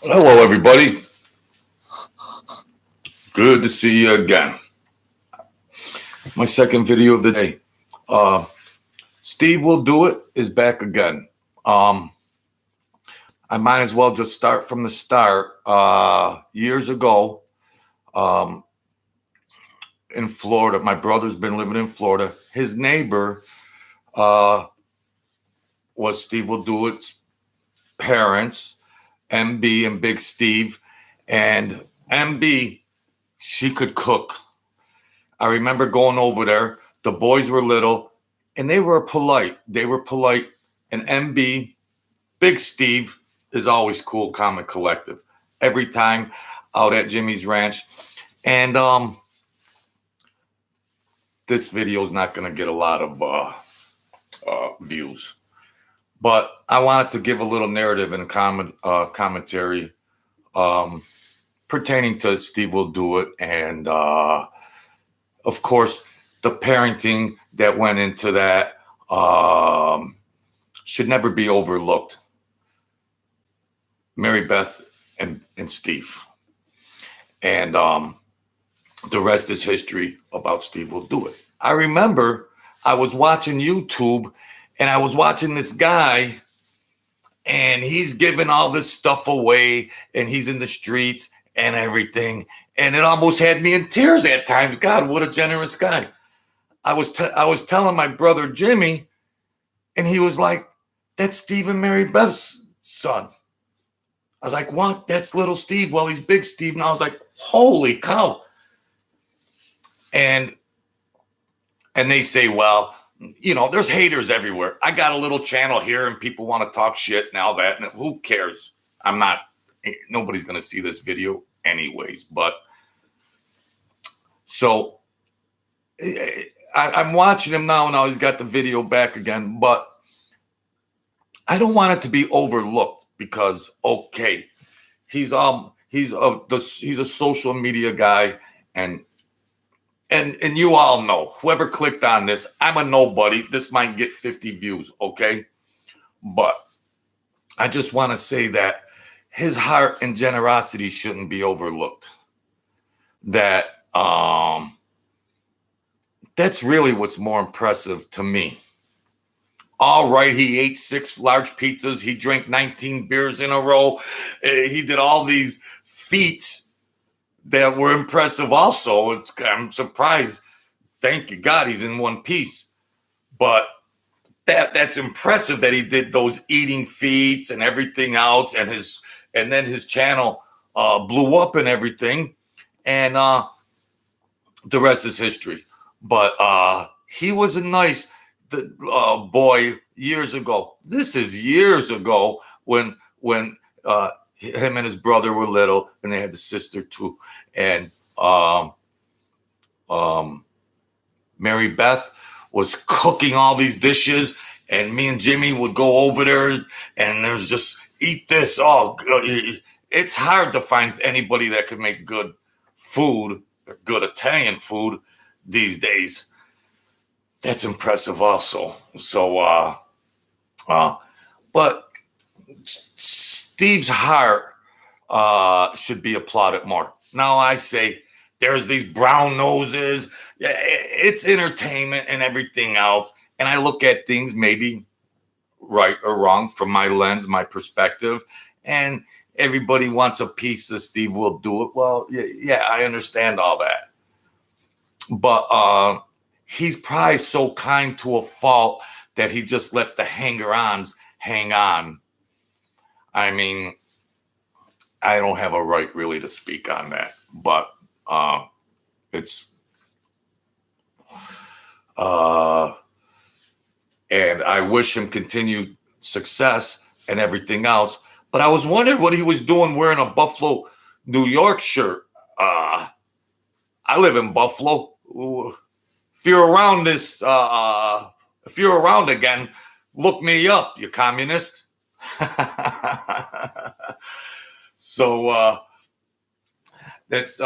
Hello, everybody. Good to see you again. My second video of the day. Steve Will Do It is back again. I might as well just start from the start. Years ago, in Florida, my brother's been living in Florida. His neighbor was Steve Will Do It's parents, MB and Big Steve. And MB, she could cook. I remember going over there. The boys were little, and they were polite. And MB, Big Steve, is always cool, calm, and collective. Every time out at Jimmy's Ranch. And this video is not going to get a lot of views. But I wanted to give a little narrative and commentary pertaining to Steve Will Do It. And, of course, the parenting that went into that should never be overlooked. Mary Beth and Steve. And the rest is history about Steve Will Do It. I remember I was watching YouTube and I was watching this guy and he's giving all this stuff away and he's in the streets and everything. And it almost had me in tears at times. God, what a generous guy. I was telling my brother Jimmy, and he was like, that's Steve and Mary Beth's son. I was like, what? That's little Steve. Well, he's Big Steve. And I was like, holy cow. And they say, well, you know, there's haters everywhere. I got a little channel here and people want to talk shit and all that. And who cares? Nobody's going to see this video anyways. But so I'm watching him now. Now he's got the video back again. But I don't want it to be overlooked because, okay, he's a social media guy. And you all know, whoever clicked on this, I'm a nobody. This might get 50 views, okay? But I just want to say that his heart and generosity shouldn't be overlooked. That's really what's more impressive to me. All right, he ate 6 large pizzas. He drank 19 beers in a row. He did all these feats that were impressive also. I'm surprised. Thank you, God, he's in one piece. But that's impressive that he did those eating feats and everything else. And then his channel blew up and everything. And the rest is history. But he was a nice boy years ago. This is years ago when him and his brother were little, and they had the sister too. And Mary Beth was cooking all these dishes, and me and Jimmy would go over there, and there's just eat this. Oh, it's hard to find anybody that could make good food, good Italian food these days. That's impressive also. So, but Steve's heart should be applauded more. Now I say there's these brown noses. It's entertainment and everything else. And I look at things maybe right or wrong from my lens, my perspective. And everybody wants a piece of Steve Will Do It. Well, yeah, I understand all that. But he's probably so kind to a fault that he just lets the hanger-ons hang on. I mean, I don't have a right really to speak on that, but and I wish him continued success and everything else. But I was wondering what he was doing wearing a Buffalo, New York shirt. I live in Buffalo. If you're around this, if you're around again, look me up, you communist. So that's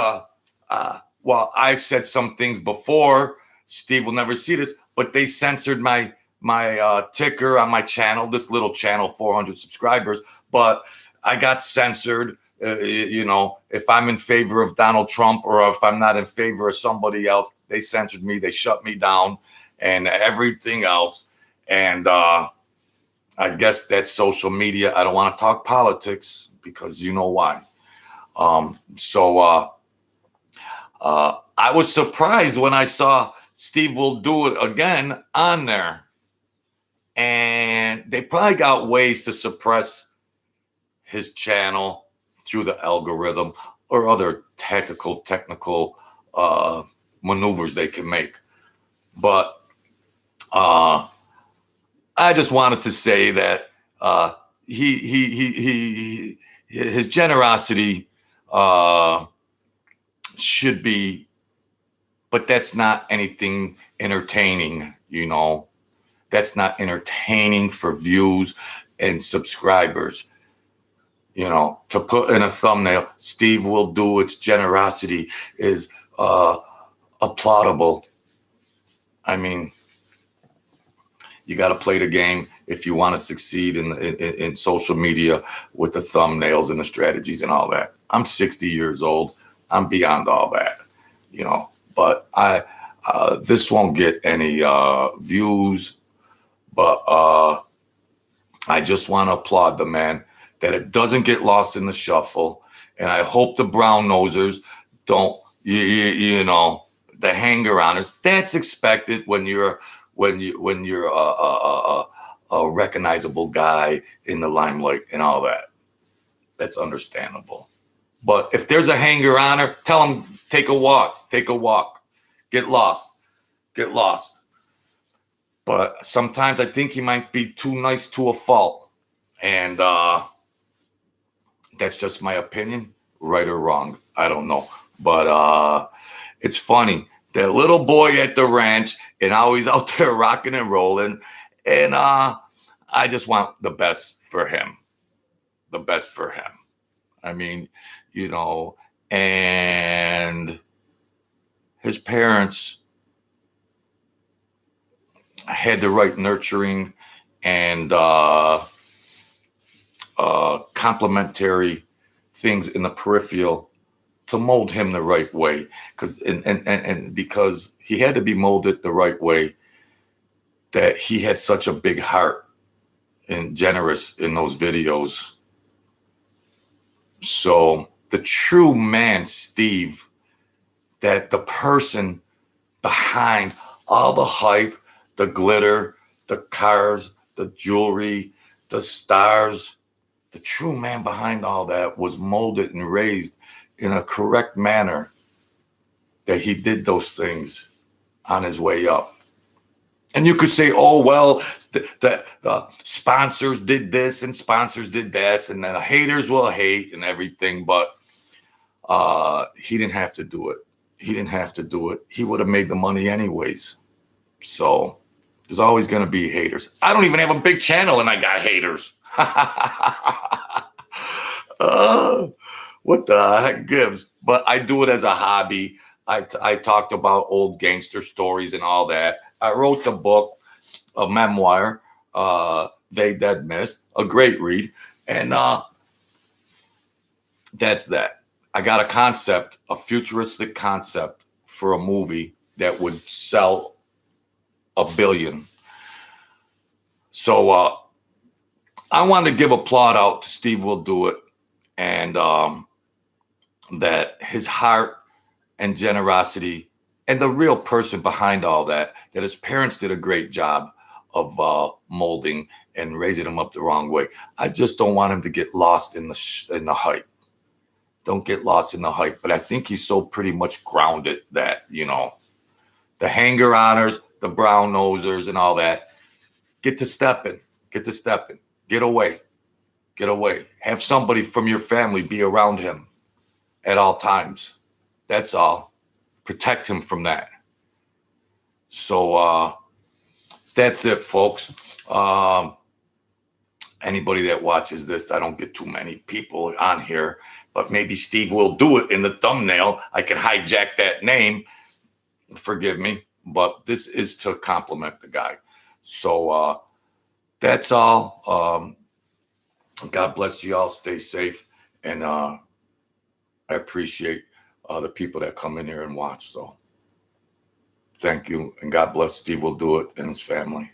well, I said some things before. Steve will never see this, but they censored my ticker on my channel, this little channel, 400 subscribers. But I got censored If I'm in favor of Donald Trump or if I'm not in favor of somebody else, they censored me, they shut me down, and everything else. And I guess that's social media. I don't want to talk politics because you know why. I was surprised when I saw Steve Will Do It again on there. And they probably got ways to suppress his channel through the algorithm or other technical maneuvers they can make. But I just wanted to say that his generosity should be, but that's not anything entertaining, That's not entertaining for views and subscribers. To put in a thumbnail, Steve Will Do It's generosity is applaudable. I mean, you got to play the game if you want to succeed in social media with the thumbnails and the strategies and all that. I'm 60 years old. I'm beyond all that, But this won't get any views. But I just want to applaud the man that it doesn't get lost in the shuffle. And I hope the brown nosers don't, the hanger-oners. That's expected when you're a recognizable guy in the limelight and all that. That's understandable. But if there's a hanger-oner, tell him take a walk, get lost. But sometimes I think he might be too nice to a fault. And that's just my opinion, right or wrong. I don't know. But it's funny. That little boy at the ranch and always out there rocking and rolling. And I just want the best for him. I mean, and his parents had the right nurturing and complementary things in the peripheral to mold him the right way, because he had to be molded the right way, that he had such a big heart and generous in those videos. So the true man, Steve, that the person behind all the hype, the glitter, the cars, the jewelry, the stars, the true man behind all that was molded and raised in a correct manner, that he did those things on his way up. And you could say, oh, well, the sponsors did this and sponsors did that, and the haters will hate and everything, but he didn't have to do it. He would have made the money anyways. So there's always going to be haters. I don't even have a big channel and I got haters. What the heck gives? But I do it as a hobby. I talked about old gangster stories and all that. I wrote the book, a memoir, They Dead Missed, a great read. And that's that. I got a concept, a futuristic concept for a movie that would sell 1 billion. So I wanted to give a plot out to Steve Will Do It, and that his heart and generosity and the real person behind all that his parents did a great job of molding and raising him up the wrong way. I just don't want him to get lost in the hype. Don't get lost in the hype. But I think he's so pretty much grounded that, the hanger-oners, the brown nosers and all that, get to stepping. Get away. Have somebody from your family be around him at all times. That's all. Protect him from that. So that's it, folks. Anybody that watches this, I don't get too many people on here, but maybe Steve Will Do It in the thumbnail. I can hijack that name. Forgive me, but this is to compliment the guy. So that's all. God bless you all. Stay safe, and I appreciate the people that come in here and watch. So thank you, and God bless Stevewilldoit and his family.